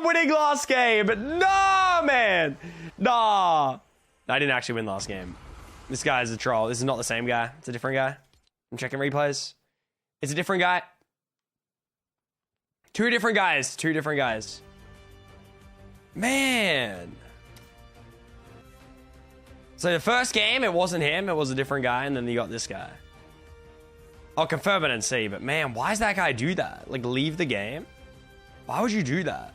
from winning last game. No, man. Nah. I didn't actually win last game. This guy is a troll. This is not the same guy. It's a different guy. I'm checking replays. It's a different guy. Two different guys. Two different guys. Man. So the first game, it wasn't him. It was a different guy. And then you got this guy. I'll confirm it and see. But man, why does that guy do that? Like, leave the game? Why would you do that?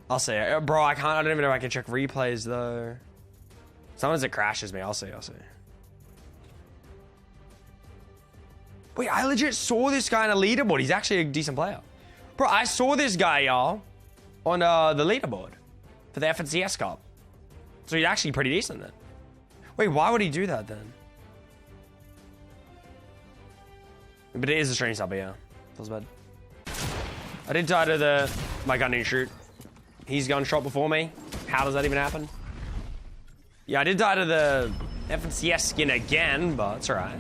I'll see. Bro, I don't even know if I can check replays, though. Sometimes it crashes me. I'll see. Wait, I legit saw this guy on a leaderboard. He's actually a decent player. Bro, I saw this guy, y'all, on the leaderboard for the FNCS Cup. So he's actually pretty decent then. Wait, why would he do that then? But it is a stream sub, yeah. Feels bad. I did die to my gun didn't shoot. He's gun shot before me. How does that even happen? Yeah, I did die to the FNCS skin again, but it's alright.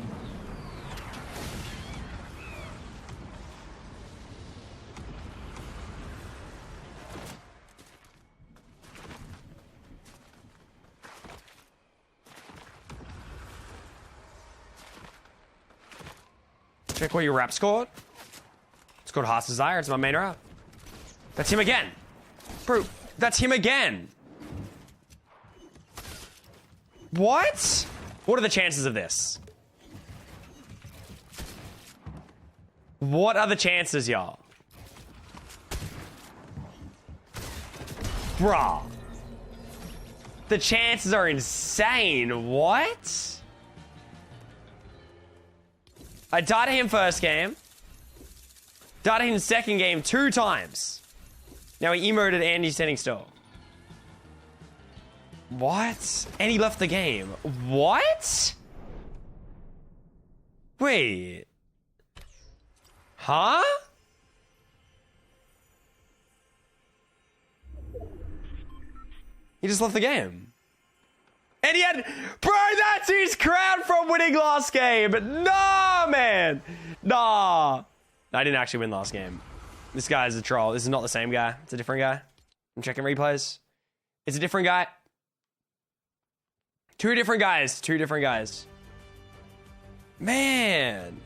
Check what your rap scored. It's called Heart's Desire. It's my main rap. That's him again. Bro, that's him again. What? What are the chances of this? What are the chances, y'all? Bruh. The chances are insane. What? I died to him first game. Died to him second game 2 times. Now he emoted and he's standing still. What? And he left the game. What? Wait. Huh? He just left the game. And he had... Bro, that's his crown from winning last game. No, man. Nah. I didn't actually win last game. This guy is a troll. This is not the same guy. It's a different guy. I'm checking replays. It's a different guy. Two different guys. Two different guys. Man.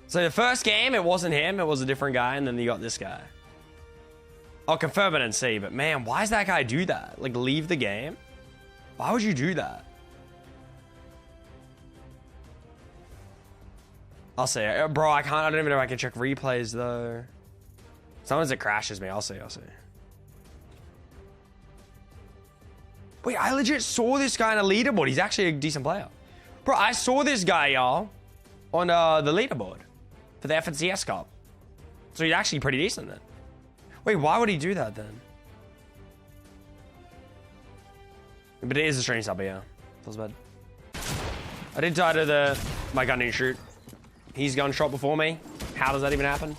So the first game, it wasn't him. It was a different guy. And then you got this guy. I'll confirm it and see. But man, why does that guy do that? Like, leave the game? Why would you do that? I'll see. Bro, I don't even know if I can check replays, though. Sometimes it crashes me. I'll see. Wait, I legit saw this guy on a leaderboard. He's actually a decent player. Bro, I saw this guy, y'all, on the leaderboard for the FNCS Cup. So he's actually pretty decent then. Wait, why would he do that then? But it is a stream sub, yeah. Feels bad. I did die to my gun didn't shoot. He's gun shot before me. How does that even happen?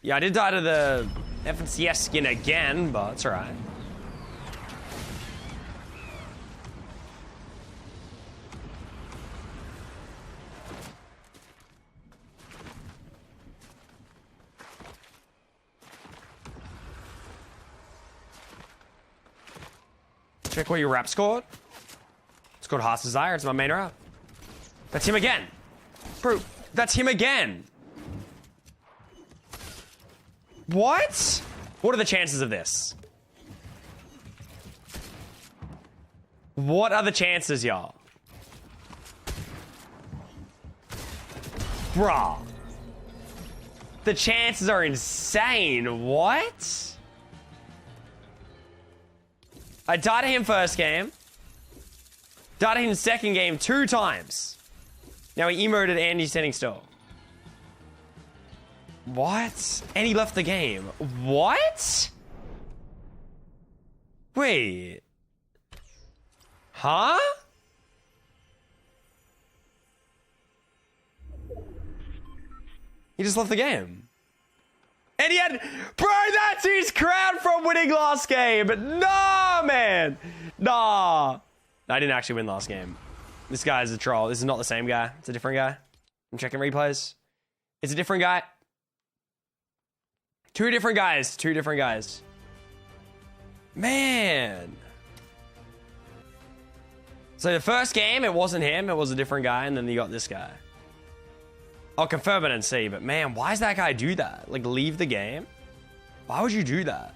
Yeah, I did die to the FNCS skin again, but it's alright. Check what your rap scored. It's called Heart's Desire. It's my main rap. That's him again. Bro, that's him again. What? What are the chances of this? What are the chances, y'all? Bruh. The chances are insane. What? I died to him first game. Died to him second game 2 times. Now he emoted and he's standing still. What? And he left the game. What? Wait. Huh? He just left the game. And he had... Bro, that's his crown from winning last game. No, man. Nah. I didn't actually win last game. This guy is a troll. This is not the same guy. It's a different guy. I'm checking replays. It's a different guy. Two different guys. Man. So the first game, it wasn't him. It was a different guy. And then you got this guy. I'll confirm it and see. But man, why does that guy do that? Like, leave the game? Why would you do that?